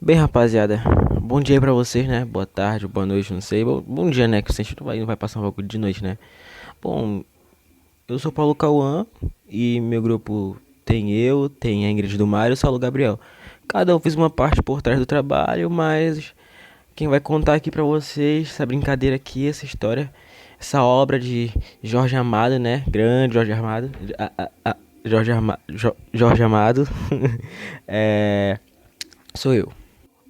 Bem, rapaziada, bom dia aí pra vocês, né? Boa tarde, boa noite, não sei. Bom dia, né? Que vocês não vai passar um pouco de noite, né? Bom, eu sou Paulo Cauã e meu grupo tem a Ingrid do Mário e o Saulo Gabriel. Cada um fez uma parte por trás do trabalho, mas quem vai contar aqui pra vocês essa brincadeira aqui, essa história, essa obra de Jorge Amado, né? Grande Jorge Amado. Jorge Amado. é, Sou eu.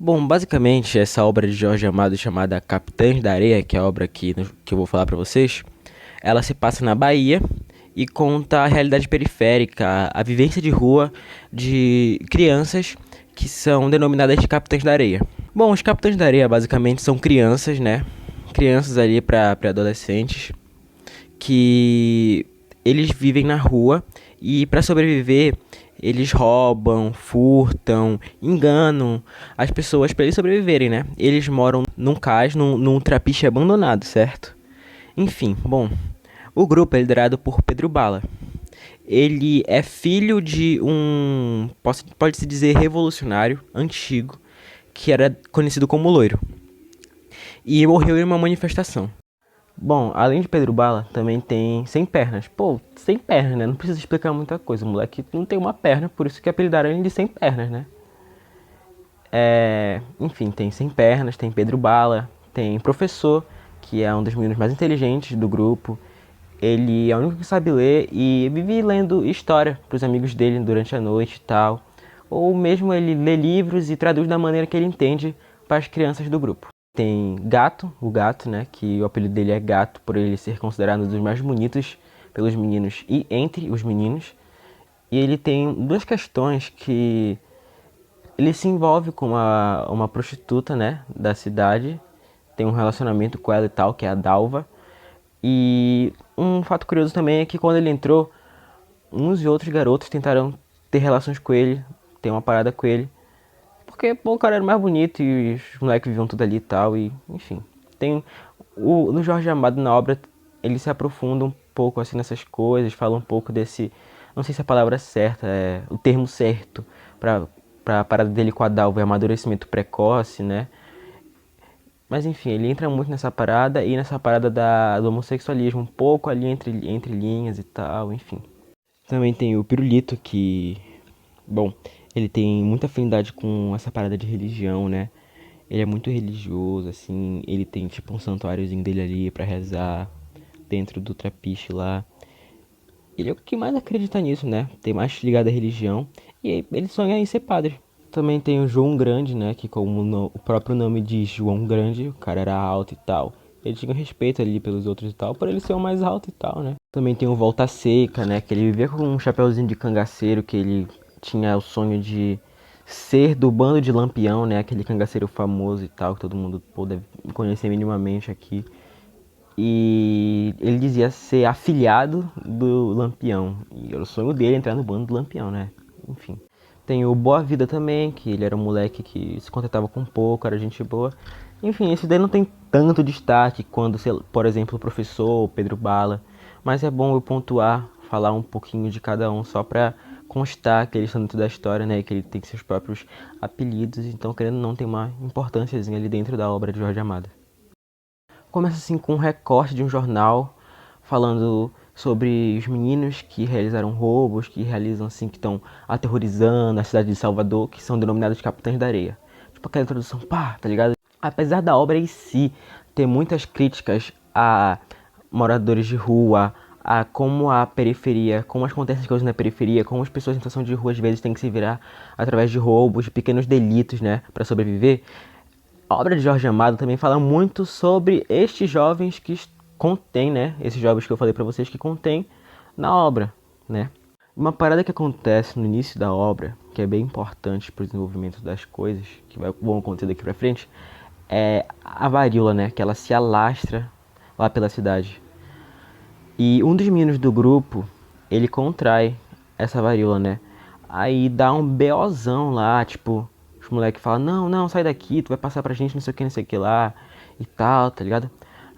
Bom, basicamente, essa obra de Jorge Amado chamada Capitães da Areia, que é a obra que eu vou falar pra vocês, ela se passa na Bahia e conta a realidade periférica, a vivência de rua de crianças que são denominadas de Capitães da Areia. Bom, os Capitães da Areia basicamente são crianças, né? Crianças ali para adolescentes que eles vivem na rua e para sobreviver eles roubam, furtam, enganam as pessoas para eles sobreviverem, né? Eles moram num cais, num trapiche abandonado, certo? Enfim, bom, o grupo é liderado por Pedro Bala. Ele é filho de um, pode-se dizer, revolucionário antigo, que era conhecido como Loiro, e morreu em uma manifestação. Bom, além de Pedro Bala, também tem Sem Pernas. Pô, Sem Pernas, né? Não precisa explicar muita coisa. O moleque não tem uma perna, por isso que apelidaram ele de Sem Pernas, né? Enfim, tem Sem Pernas, tem Pedro Bala, tem Professor, que é um dos meninos mais inteligentes do grupo. Ele é o único que sabe ler e vive lendo história pros amigos dele durante a noite e tal. Ou mesmo ele lê livros e traduz da maneira que ele entende para as crianças do grupo. Tem Gato, o Gato, né, que o apelido dele é Gato por ele ser considerado um dos mais bonitos pelos meninos e entre os meninos. E ele tem duas questões que ele se envolve com uma prostituta, né, da cidade, tem um relacionamento com ela e tal, que é a Dalva. E um fato curioso também é que quando ele entrou, uns e outros garotos tentaram ter relações com ele, ter uma parada com ele, porque pô, o cara era mais bonito e os moleques viviam tudo ali e tal, e enfim. Tem no Jorge Amado na obra, ele se aprofunda um pouco assim nessas coisas, fala um pouco desse, não sei se a palavra é certa, é o termo certo pra, pra parada dele com a Dalva, é amadurecimento precoce, né? Mas enfim, ele entra muito nessa parada e nessa parada do homossexualismo, um pouco ali entre linhas e tal, enfim. Também tem o Pirulito, que, bom, ele tem muita afinidade com essa parada de religião, né? Ele é muito religioso, assim, ele tem tipo um santuáriozinho dele ali pra rezar dentro do trapiche lá. Ele é o que mais acredita nisso, né? Tem mais ligado à religião e ele sonha em ser padre. Também tem o João Grande, né? Que como o próprio nome diz, João Grande, o cara era alto e tal. Ele tinha respeito ali pelos outros e tal, por ele ser o mais alto e tal, né? Também tem o Volta Seca, né? Que ele vivia com um chapeuzinho de cangaceiro, que ele tinha o sonho de ser do bando de Lampião, né? Aquele cangaceiro famoso e tal, que todo mundo pode conhecer minimamente aqui. E ele dizia ser afilhado do Lampião. E era o sonho dele entrar no bando do Lampião, né? Enfim. Tem o Boa Vida também, que ele era um moleque que se contentava com pouco, era gente boa. Enfim, esse daí não tem tanto destaque quando, por exemplo, o professor, o Pedro Bala. Mas é bom eu pontuar, falar um pouquinho de cada um, só pra constar que eles estão dentro da história, né? Que ele tem seus próprios apelidos, então querendo ou não tem uma importânciazinha ali dentro da obra de Jorge Amado. Começa assim com um recorte de um jornal falando sobre os meninos que realizaram roubos, que realizam assim, que estão aterrorizando a cidade de Salvador, que são denominados Capitães da Areia. Tipo aquela introdução, pá, tá ligado? Apesar da obra em si ter muitas críticas a moradores de rua, a como a periferia, como acontecem as coisas na periferia, como as pessoas em situação de rua às vezes têm que se virar através de roubos, de pequenos delitos, né, para sobreviver. A obra de Jorge Amado também fala muito sobre estes jovens que contém, né? Esses jovens que eu falei pra vocês que contém na obra, né? Uma parada que acontece no início da obra, que é bem importante pro desenvolvimento das coisas, que vão acontecer daqui pra frente, é a varíola, né? Que ela se alastra lá pela cidade. E um dos meninos do grupo, ele contrai essa varíola, né? Aí dá um BOzão lá, tipo, os moleques falam, não, não, sai daqui, tu vai passar pra gente não sei o que, não sei o que lá, e tal, tá ligado?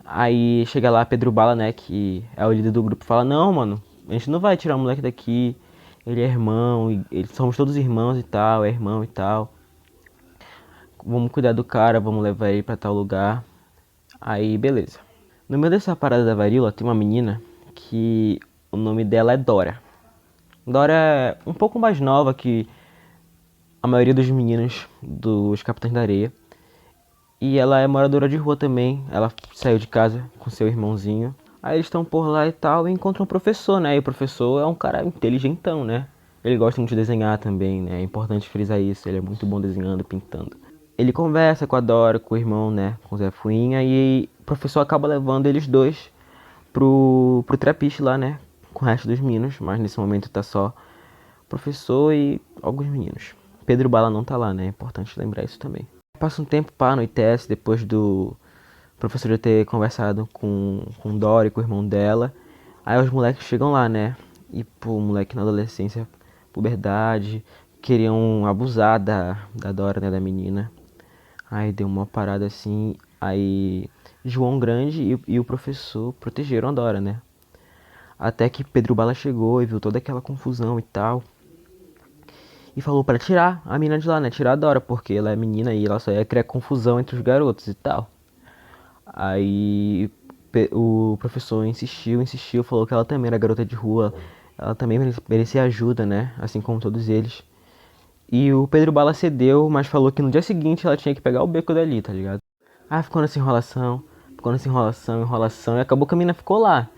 Aí chega lá Pedro Bala, né, que é o líder do grupo, fala, não, mano, a gente não vai tirar o moleque daqui, ele é irmão, somos todos irmãos e tal, é irmão e tal. vamos cuidar do cara, vamos levar ele pra tal lugar. Aí, beleza. No meio dessa parada da varíola, tem uma menina que o nome dela é Dora. Dora é um pouco mais nova que a maioria dos meninos dos Capitães da Areia. E ela é moradora de rua também. Ela saiu de casa com seu irmãozinho. Aí eles estão por lá e tal e encontram um professor, né? E o professor é um cara inteligentão, né? Ele gosta muito de desenhar também, né? É importante frisar isso. Ele é muito bom desenhando, pintando. Ele conversa com a Dora, com o irmão, né? Com o Zé Fuinha. E o professor acaba levando eles dois pro trapiche lá, né? Com o resto dos meninos. Mas nesse momento tá só o professor e alguns meninos. Pedro Bala não tá lá, né? É importante lembrar isso também. Passa um tempo, pá, anoitece, depois do professor já ter conversado com Dora e com o irmão dela. Aí os moleques chegam lá, né? E, pô, moleque na adolescência, puberdade, queriam abusar da Dora, né? Da menina. Aí deu uma parada assim, aí João Grande e o professor protegeram a Dora, né? Até que Pedro Bala chegou e viu toda aquela confusão e tal. E falou pra tirar a menina de lá, né? Tirar a Dora, porque ela é menina e ela só ia criar confusão entre os garotos e tal. Aí o professor insistiu, falou que ela também era garota de rua. Ela também merecia ajuda, né? Assim como todos eles. E o Pedro Bala cedeu, mas falou que no dia seguinte ela tinha que pegar o beco dali, tá ligado? Ah, ficou nessa enrolação, e acabou que a menina ficou lá.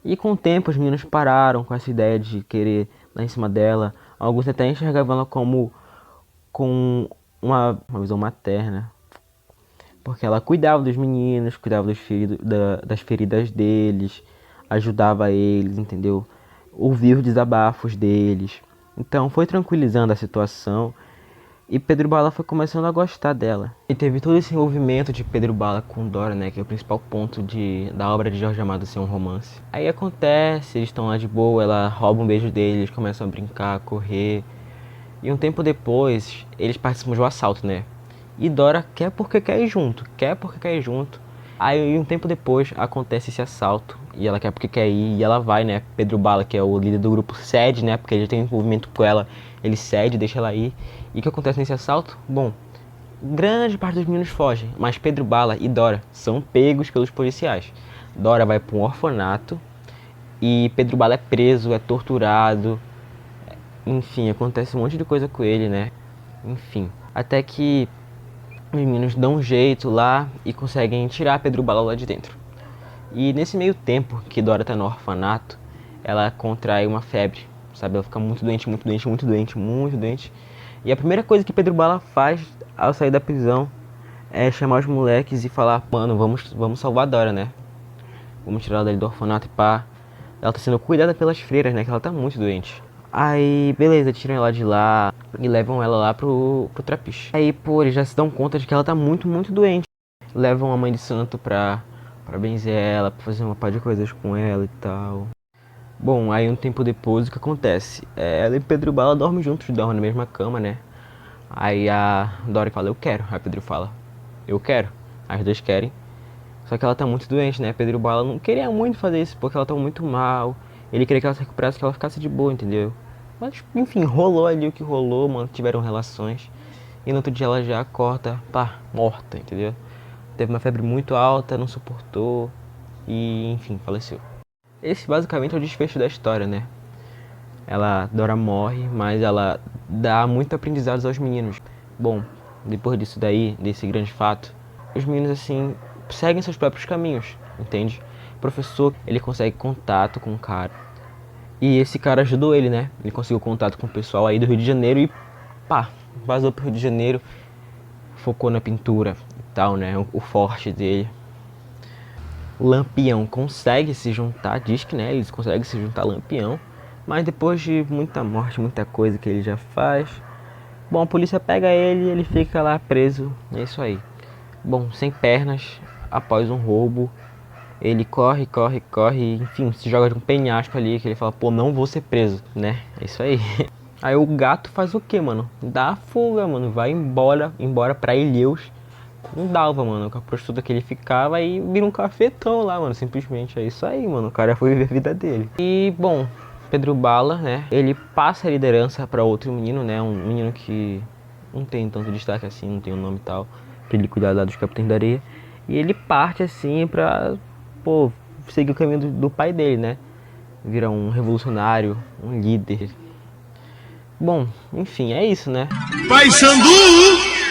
E com o tempo os meninos pararam com essa ideia de querer dar em cima dela. Alguns até enxergavam ela como com uma visão materna. Porque ela cuidava dos meninos, cuidava das feridas deles, ajudava eles, entendeu? Ouvia os desabafos deles. Então foi tranquilizando a situação e Pedro Bala foi começando a gostar dela. E teve todo esse envolvimento de Pedro Bala com Dora, né? Que é o principal ponto da obra de Jorge Amado ser um romance. Aí acontece, eles estão lá de boa, ela rouba um beijo deles, eles começam a brincar, a correr. E um tempo depois, eles participam de um assalto, né? E Dora quer porque quer ir junto, quer porque quer ir junto. Aí um tempo depois acontece esse assalto e ela quer porque quer ir e ela vai, né? Pedro Bala, que é o líder do grupo, cede, né? Porque ele tem envolvimento com ela, ele cede, deixa ela ir. E o que acontece nesse assalto? Bom, grande parte dos meninos fogem, mas Pedro Bala e Dora são pegos pelos policiais. Dora vai para um orfanato e Pedro Bala é preso, é torturado. Enfim, acontece um monte de coisa com ele, né? Enfim, até que os meninos dão um jeito lá e conseguem tirar Pedro Bala lá de dentro. E nesse meio tempo que Dora tá no orfanato, ela contrai uma febre, sabe? Ela fica muito doente, muito doente, muito doente, muito doente. E a primeira coisa que Pedro Bala faz ao sair da prisão é chamar os moleques e falar: mano, vamos salvar a Dora, né? Vamos tirar ela dali do orfanato e pá. Ela tá sendo cuidada pelas freiras, né? Que ela tá muito doente. Aí, beleza, tiram ela de lá e levam ela lá pro trapiche. Aí, pô, eles já se dão conta de que ela tá muito, muito doente. Levam a mãe de santo pra benzer ela, pra fazer uma par de coisas com ela e tal. Bom, aí um tempo depois, o que acontece? Ela e Pedro Bala dormem juntos, dormem na mesma cama, né? Aí a Dora fala: eu quero. Aí Pedro fala: eu quero. As duas querem. Só que ela tá muito doente, né? Pedro Bala não queria muito fazer isso, porque ela tá muito mal. Ele queria que ela se recuperasse, que ela ficasse de boa, entendeu? Mas, enfim, rolou ali o que rolou, mano. Tiveram relações. E no outro dia ela já acorda, pá, morta, entendeu? Teve uma febre muito alta, não suportou. E, enfim, faleceu. Esse basicamente é o desfecho da história, né? Dora morre, mas ela dá muito aprendizado aos meninos. Bom, depois disso daí, desse grande fato, os meninos, assim, seguem seus próprios caminhos, entende? O professor, ele consegue contato com o cara. E esse cara ajudou ele, né? Ele conseguiu contato com o pessoal aí do Rio de Janeiro e pá, vazou pro Rio de Janeiro, focou na pintura e tal, né? O forte dele. O Lampião consegue se juntar, diz que, né? Eles conseguem se juntar Lampião, mas depois de muita morte, muita coisa que ele já faz, bom, a polícia pega ele e ele fica lá preso, é isso aí. Bom, sem pernas, após um roubo, ele corre, enfim, se joga de um penhasco ali, que ele fala: pô, não vou ser preso, né? É isso aí. Aí o gato faz o que, mano? Dá a fuga, mano, vai embora pra Ilhéus. Não dava, mano, com a prostituta que ele ficava e vira um cafetão lá, mano, simplesmente. É isso aí, mano, o cara foi viver a vida dele. E, bom, Pedro Bala, né, ele passa a liderança pra outro menino, né, um menino que não tem tanto destaque assim, não tem o nome e tal, pra ele cuidar lá dos Capitães da Areia. E ele parte assim pra, pô, seguir o caminho do pai dele, né? Virar um revolucionário, um líder. Bom, enfim, é isso, né? Pai Sandu!